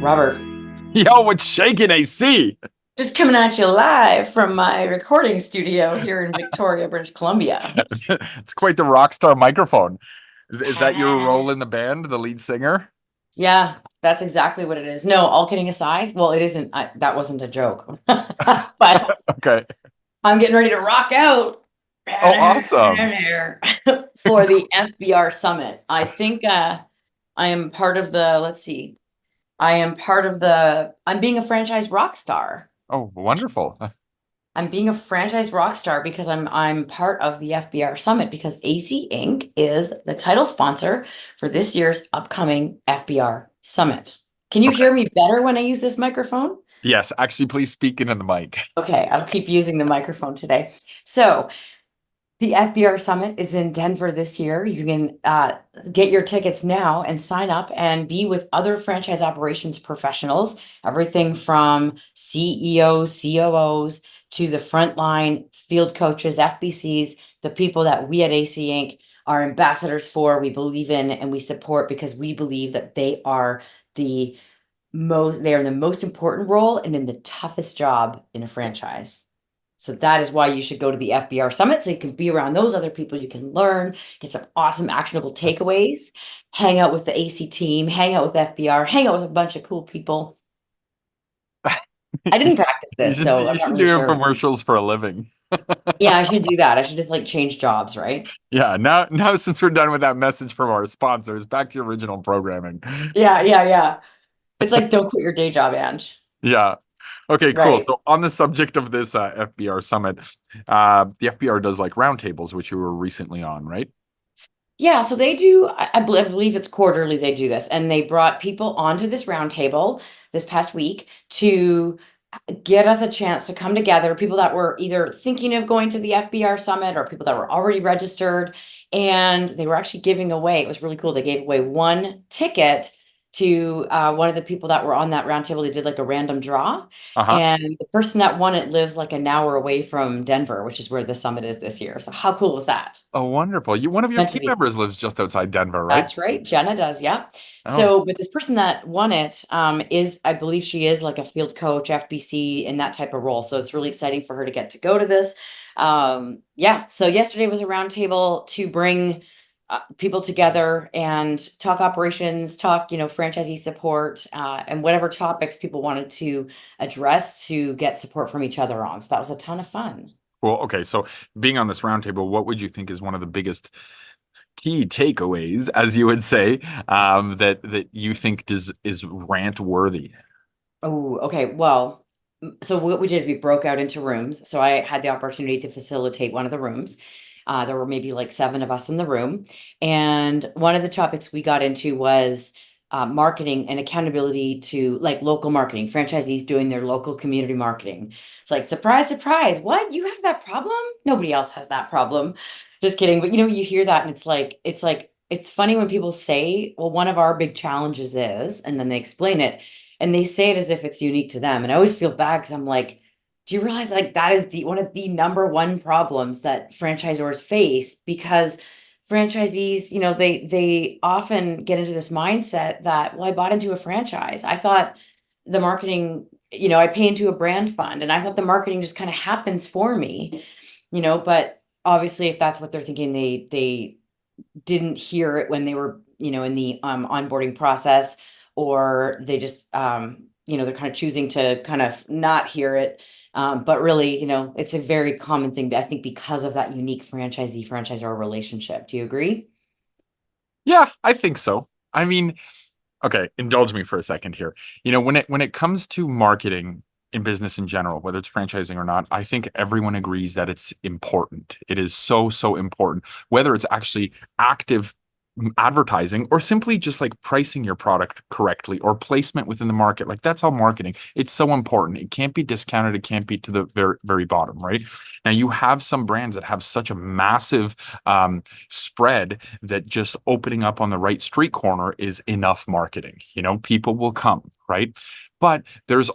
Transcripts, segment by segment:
Robert, Yo, what's shaking, AC? just coming at you live from my recording studio here in Victoria, British Columbia. It's quite the rock star microphone. Is that your role in the band, the lead singer? Yeah, that's exactly what it is. No, all kidding aside, well, it isn't. That wasn't a joke, but Okay. I'm getting ready to rock out Oh, awesome. for the FBR Summit. I think I am part of the, let's see, I'm being a franchise rock star. Oh, wonderful. I'm being a franchise rock star because I'm part of the FBR Summit because AC Inc. is the title sponsor for this year's upcoming FBR Summit. Can you Okay. hear me better when I use this microphone? Yes, actually, please speak into the mic. Okay, I'll keep using the microphone today. So the FBR Summit is in Denver this year. You can get your tickets now and sign up and be with other franchise operations professionals, everything from CEOs, COOs to the frontline field coaches, FBCs, the people that we at AC Inc. are ambassadors for, we believe in, and we support because we believe that the they are in the most important role and in the toughest job in a franchise. So that is why you should go to the FBR Summit so you can be around those other people. You can learn, get some awesome actionable takeaways, hang out with the AC team, hang out with FBR, hang out with a bunch of cool people. I You didn't practice this, should so I'm you not should really do sure. infomercials for a living. Yeah, I should do that. I should just like change jobs, right? Yeah, now since we're done with that message from our sponsors, back to your original programming. Yeah. It's like don't quit your day job, Ange. Yeah. Okay, cool. Right. So on the subject of this FBR summit, the FBR does like roundtables, which you were recently on, right? Yeah, so they do, I believe it's quarterly they do this, and they brought people onto this roundtable this past week to get us a chance to come together, people that were either thinking of going to the FBR Summit or people that were already registered, and they were actually giving away, it was really cool, they gave away one ticket to one of the people that were on that roundtable. They did like a random draw, Uh-huh. and the person that won it lives like an hour away from Denver, which is where the summit is this year. So how cool was that? Oh, wonderful. One of your Meant to team be. members lives just outside Denver, right? That's right. Jenna does. Yeah. Oh, So, but the person that won it is, I believe she is like a field coach, FBC in that type of role. So it's really exciting for her to get to go to this. Yeah. So yesterday was a roundtable to bring people together and talk operations, talk, franchisee support, and whatever topics people wanted to address to get support from each other on. So that was a ton of fun. well, okay. So being on this roundtable, what would you think is one of the biggest key takeaways, as you would say, that you think is rant worthy? Oh, okay. Well, so what we did is we broke out into rooms. So I had the opportunity to facilitate one of the rooms. There were maybe like seven of us in the room. And one of the topics we got into was marketing and accountability to like local marketing, franchisees doing their local community marketing. It's like, surprise, surprise, what? You have that problem? Nobody else has that problem. Just kidding. But you hear that and it's funny when people say, well, one of our big challenges is, and then they explain it and they say it as if it's unique to them. And I always feel bad because I'm like, do you realize like that is the one of the number one problems that franchisors face? Because franchisees, they often get into this mindset that, well, I bought into a franchise. I thought the marketing, I pay into a brand fund and I thought the marketing just kind of happens for me, but obviously if that's what they're thinking, they didn't hear it when they were, in the onboarding process, or they just, they're kind of choosing to kind of not hear it. But really, it's a very common thing, I think, because of that unique franchisee franchisor relationship. Do you agree? Yeah, I think so. I mean, okay, indulge me for a second here. When it comes to marketing in business in general, whether it's franchising or not, I think everyone agrees that it's important. It is so important, whether it's actually active advertising or simply just like pricing your product correctly or placement within the market. Like that's all marketing. It's so important. It can't be discounted. It can't be to the very bottom, right? Now you have some brands that have such a massive spread that just opening up on the right street corner is enough marketing. People will come, right? But there's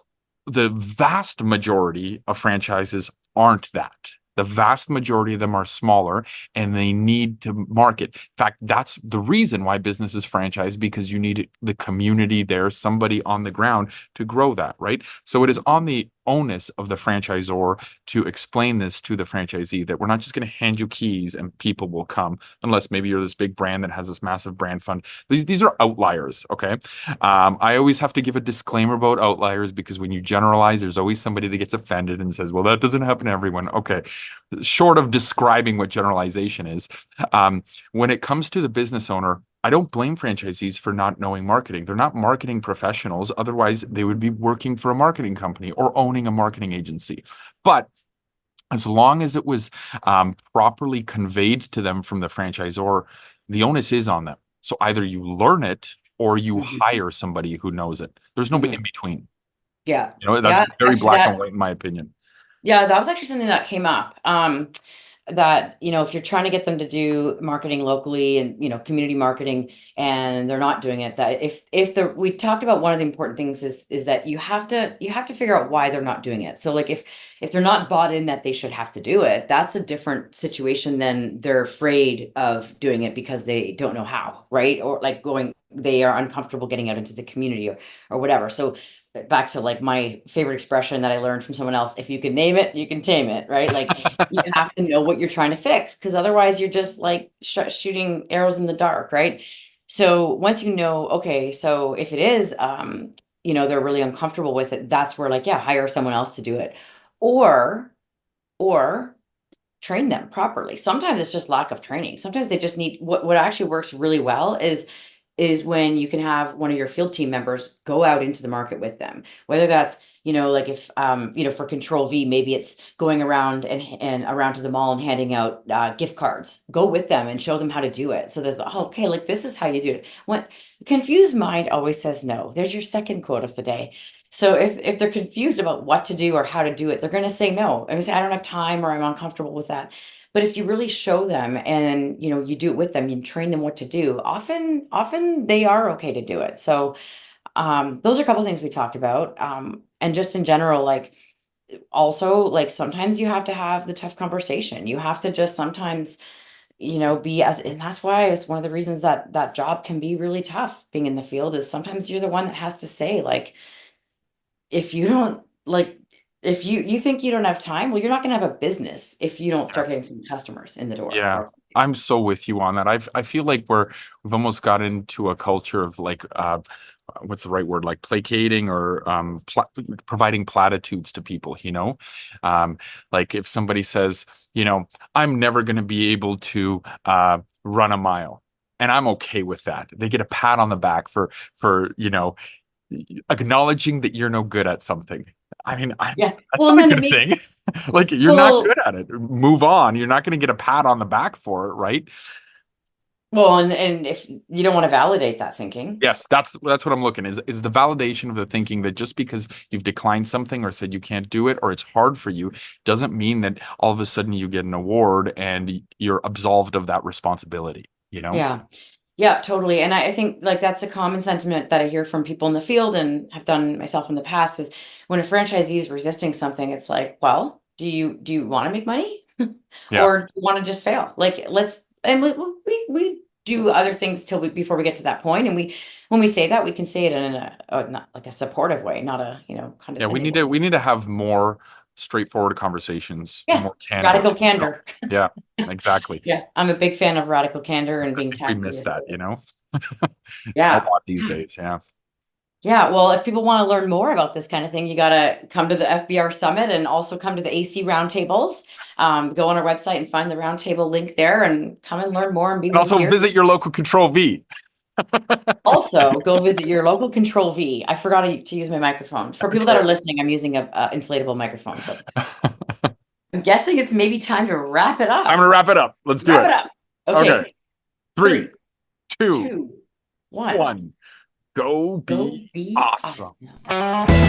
the vast majority of franchises aren't that. The vast majority of them are smaller and they need to market. In fact, that's the reason why businesses franchise, because you need the community there, somebody on the ground to grow that, right? So it is on the onus of the franchisor to explain this to the franchisee, that we're not just going to hand you keys and people will come, unless maybe you're this big brand that has this massive brand fund. These are outliers, okay? I always have to give a disclaimer about outliers, because when you generalize, there's always somebody that gets offended and says, well, that doesn't happen to everyone. Okay. Short of describing what generalization is, when it comes to the business owner, I don't blame franchisees for not knowing marketing. They're not marketing professionals. Otherwise, they would be working for a marketing company or owning a marketing agency. But as long as it was properly conveyed to them from the franchisor, the onus is on them. So either you learn it or you Mhm. hire somebody who knows it. There's no in Mhm. between. Yeah. You know, that's Yeah, very actually black and that white in my opinion. yeah, that was actually something that came up. That, if you're trying to get them to do marketing locally and, community marketing, and they're not doing it, that if the we talked about, one of the important things is that you have to figure out why they're not doing it. So like if they're not bought in that they should have to do it, that's a different situation than they're afraid of doing it because they don't know how, right? Or like they are uncomfortable getting out into the community or whatever. So back to like my favorite expression that I learned from someone else: if you can name it, you can tame it, right? Like you have to know what you're trying to fix, because otherwise you're just like shooting arrows in the dark, right? So once you know, okay, so if it is, they're really uncomfortable with it, that's where, like, yeah, hire someone else to do it, or or train them properly. Sometimes it's just lack of training. Sometimes they just need, what actually works really well is when you can have one of your field team members go out into the market with them. Whether that's, like if for Control V, maybe it's going around and around to the mall and handing out gift cards. Go with them and show them how to do it. So there's, oh, okay, like this is how you do it. What confused mind always says no. There's your second quote of the day. So if they're confused about what to do or how to do it, they're going to say no. And say, I don't have time, or I'm uncomfortable with that. But if you really show them and, you do it with them, you train them what to do, often they are okay to do it. So those are a couple things we talked about. And just in general, like, also, like, sometimes you have to have the tough conversation. You have to just sometimes, be as, and that's why it's one of the reasons that that job can be really tough being in the field, is sometimes you're the one that has to say, like, if you don't like, if you think you don't have time, well, you're not going to have a business if you don't start getting some customers in the door. Yeah, Or I'm so with you on that. I feel like we've almost got into a culture of like what's the right word? Like placating or providing platitudes to people, you know? Like if somebody says, I'm never going to be able to run a mile, and I'm okay with that. They get a pat on the back for acknowledging that you're no good at something. I mean, yeah, that's well, not and a then it good makes, thing. Like you're not well, good at it. Move on. You're not going to get a pat on the back for it, right? and if you don't want to validate that thinking. Yes, that's what I'm looking is the validation of the thinking that just because you've declined something or said you can't do it or it's hard for you doesn't mean that all of a sudden you get an award and you're absolved of that responsibility, you know? Yeah. Yeah, totally. And I think, like, that's a common sentiment that I hear from people in the field and have done myself in the past, is when a franchisee is resisting something, it's like, well, do you want to make money? Yeah. Or do you want to just fail? Like, and we do other things before we get to that point. And when we say that, we can say it in not like a supportive way, not a, Yeah, we condescending need way. to have more straightforward conversations, Yeah. more candor. Radical You know? candor. Yeah, exactly. Yeah. I'm a big fan of radical candor and I being think we tactful miss with that, it. a Yeah. lot these days. Yeah. Yeah, well, if people want to learn more about this kind of thing, you got to come to the FBR Summit and also come to the AC roundtables. Go on our website and find the roundtable link there and come and learn more and be And also here. visit your local Control V. Also, go visit your local Control V. I forgot to use my microphone. For people that Okay. are listening, I'm using a inflatable microphone. So I'm guessing it's maybe time to wrap it I'm up. gonna wrap it up. Let's do Wrap it. it up. Okay. Okay, 3, three, 2, two, one. 1. Go Go be be awesome. awesome.